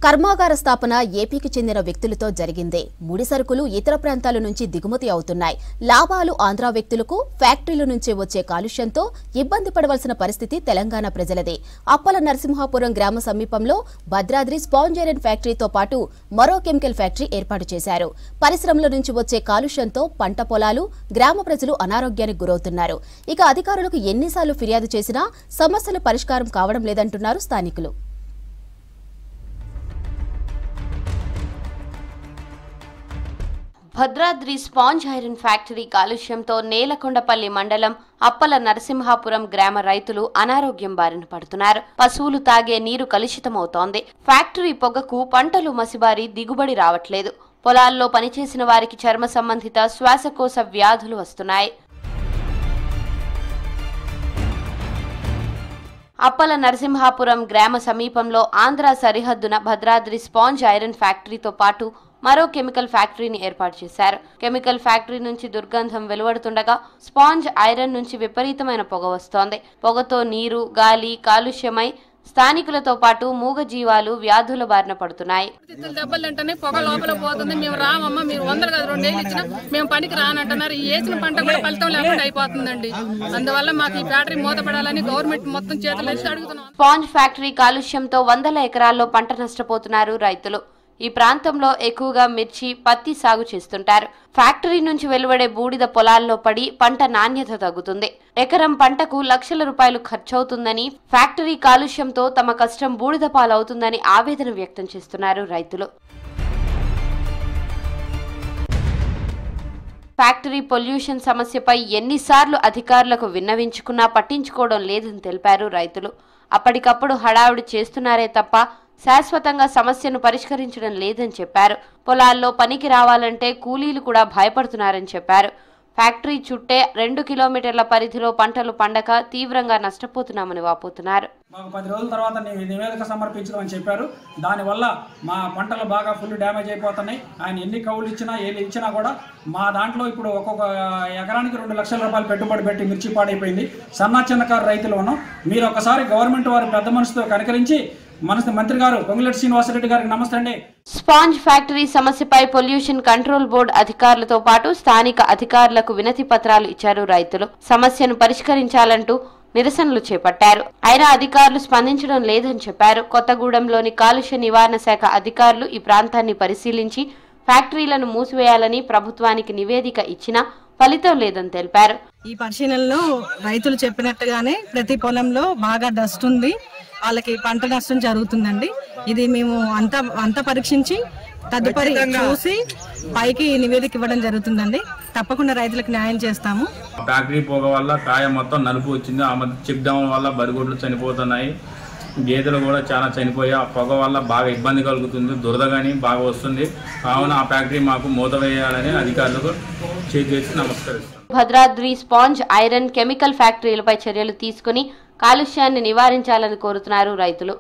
కర్మాగార స్థాపన ఏపీకి చెందిన వ్యక్తులతో జరిగిందే. ముడి సరుకులు ఇతర ప్రాంతాల నుంచి దిగుమతి అవుతున్నాయి. లాభాలు ఆంధ్ర వ్యక్తులకు, ఫ్యాక్టరీల నుంచి వచ్చే కాలుష్యంతో ఇబ్బంది పడవలసిన పరిస్థితి తెలంగాణ ప్రజలదే. అప్పల నరసింహాపురం గ్రామ సమీపంలో భద్రాద్రి స్పాంజ్ ఐరన్ ఫ్యాక్టరీతో పాటు మరో కెమికల్ ఫ్యాక్టరీ ఏర్పాటు చేశారు. పరిశ్రమల నుంచి వచ్చే కాలుష్యంతో పంట పొలాలు, గ్రామ ప్రజలు అనారోగ్యానికి గురవుతున్నారు. ఇక అధికారులకు ఎన్నిసార్లు ఫిర్యాదు చేసినా సమస్యల పరిష్కారం కావడం లేదంటున్నారు స్థానికులు. భద్రాద్రి స్పాంజ్ ఐరన్ ఫ్యాక్టరీ కాలుష్యంతో నేలకొండపల్లి మండలం అప్పల నరసింహాపురం గ్రామ రైతులు అనారోగ్యం బారిన పడుతున్నారు. పశువులు తాగే నీరు కలుషితమవుతోంది. ఫ్యాక్టరీ పొగకు పంటలు మసిబారి దిగుబడి రావట్లేదు. పొలాల్లో పనిచేసిన వారికి చర్మ సంబంధిత శ్వాసకోశ వ్యాధులు వస్తున్నాయి. అప్పల నరసింహాపురం గ్రామ సమీపంలో ఆంధ్ర సరిహద్దున భద్రాద్రి స్పాంజ్ ఐరన్ ఫ్యాక్టరీతో పాటు మరో కెమికల్ ఫ్యాక్టరీని ఏర్పాటు చేశారు. కెమికల్ ఫ్యాక్టరీ నుంచి దుర్గంధం వెలువడుతుండగా స్పాంజ్ ఐరన్ నుంచి విపరీతమైన పొగ వస్తోంది. పొగతో నీరు, గాలి కాలుష్యమై స్థానికులతో పాటు మూగ జీవాలు వ్యాధుల బారిన పడుతున్నాయి. పొగ లోపల పోతుంది. మేము రామమ్మ, మీరు 100 కాదు 2 ఏళ్ళు ఇచ్చినా మేము పనికి రానంటున్నారు. ఈ వేసిన పంట కూడా ఫలితం లేకుండా అయిపోతుందండి. అందువల్ల మాకు ఈ ఫ్యాక్టరీ మూతపడాలని గవర్నమెంట్ మొత్తం చేతులు వేసి అడుగుతున్నాం. స్పాంజ్ ఫ్యాక్టరీ కాలుష్యంతో 100 ఎకరాల్లో పంట నష్టపోతున్నారు రైతులు. ఈ ప్రాంతంలో ఎక్కువగా మిర్చి, పత్తి సాగు చేస్తుంటారు. ఫ్యాక్టరీ నుంచి వెలువడే బూడిద పొలాల్లో పడి పంట నాణ్యత తగ్గుతుంది. ఎకరం పంటకు లక్షల రూపాయలు ఖర్చవుతుందని, ఫ్యాక్టరీ కాలుష్యంతో తమ కష్టం బూడిద పాలవుతుందని ఆవేదన వ్యక్తం చేస్తున్నారు రైతులు. ఫ్యాక్టరీ పొల్యూషన్ సమస్యపై ఎన్నిసార్లు అధికారులకు విన్నవించుకున్నా పట్టించుకోవడం లేదని తెలిపారు రైతులు. అప్పటికప్పుడు హడావుడి చేస్తున్నారే తప్ప శాశ్వతంగా సమస్యను పరిష్కరించడం లేదని చెప్పారు. పొలాల్లో పనికి రావాలంటే కూలీలు కూడా భయపడుతున్నారని చెప్పారు. ఫ్యాక్టరీ చుట్టే 2 కిలోమీటర్ల పరిధిలో పంటలు పండక తీవ్రంగా నష్టపోతున్నామని వాపోతున్నారు. మాకు 10 రోజుల తర్వాత నివేదిక సమర్పించమని చెప్పారు. దానివల్ల మా పంటలు బాగా ఫుల్ డ్యామేజ్ అయిపోతున్నాయి. ఆయన ఎన్ని కౌలు ఇచ్చినా ఏళ్ళు ఇచ్చినా కూడా మా దాంట్లో ఇప్పుడు ఒక్కొక్క ఎకరానికి 2 లక్షల రూపాయలు పెట్టుబడి పెట్టి మిర్చి పాడైపోయింది. సన్న చిన్నకారు రైతులు ఉన్నాం. మీరు ఒకసారి గవర్నమెంట్ వారి పెద్ద మనసుతో కనికరించి మంత్రి గారు పొంగులేటి శ్రీనివాసరెడ్డి గారికి నమస్తే అండి. స్పాంజ్ ఫ్యాక్టరీ సమస్యపై పొల్యూషన్ కంట్రోల్ బోర్డు అధికారులతో పాటు స్థానిక అధికారులకు వినతి పత్రాలు ఇచ్చారు రైతులు. సమస్యను పరిష్కరించాలంటూ నిరసనలు చేపట్టారు. అయినా అధికారులు స్పందించడం లేదని చెప్పారు. కొత్తగూడెంలోని కాలుష్య నివారణ శాఖ అధికారులు ఈ ప్రాంతాన్ని పరిశీలించి ఫ్యాక్టరీలను మూసివేయాలని ప్రభుత్వానికి నివేదిక ఇచ్చినా ఫలితం లేదని తెలిపారు. ఈ పరిశీలనలో రైతులు చెప్పినట్టుగానే ప్రతి పొలంలో బాగా డస్ట్ ఉంది. వాళ్ళకి పంట నష్టం జరుగుతుందండి. ఇది మేము అంత పరీక్షించి తదుపరి చూసి పైకి నివేదిక ఇవ్వడం జరుగుతుందండి. తప్పకుండా రైతులకు న్యాయం చేస్తాము. ఫ్యాక్టరీ పొగ వల్ల కాయ మొత్తం నలుపు వచ్చింది. ఆ మధ్య చెక్ డౌన్ వల్ల బరిగొడ్లు చనిపోతున్నాయి. గేదెలు కూడా చాలా చనిపోయి ఆ పొగ వల్ల బాగా ఇబ్బంది కలుగుతుంది. దురద కానీ బాగా వస్తుంది. కావున ఆ ఫ్యాక్టరీ మాకు మూతవేయాలని అధికారులకు చేసి నమస్కరిస్తాం. భద్రాద్రి స్పాంజ్ ఐరన్ కెమికల్ ఫ్యాక్టరీలపై చర్యలు తీసుకుని కాలుష్యాన్ని నివారించాలని కోరుతున్నారు రైతులు.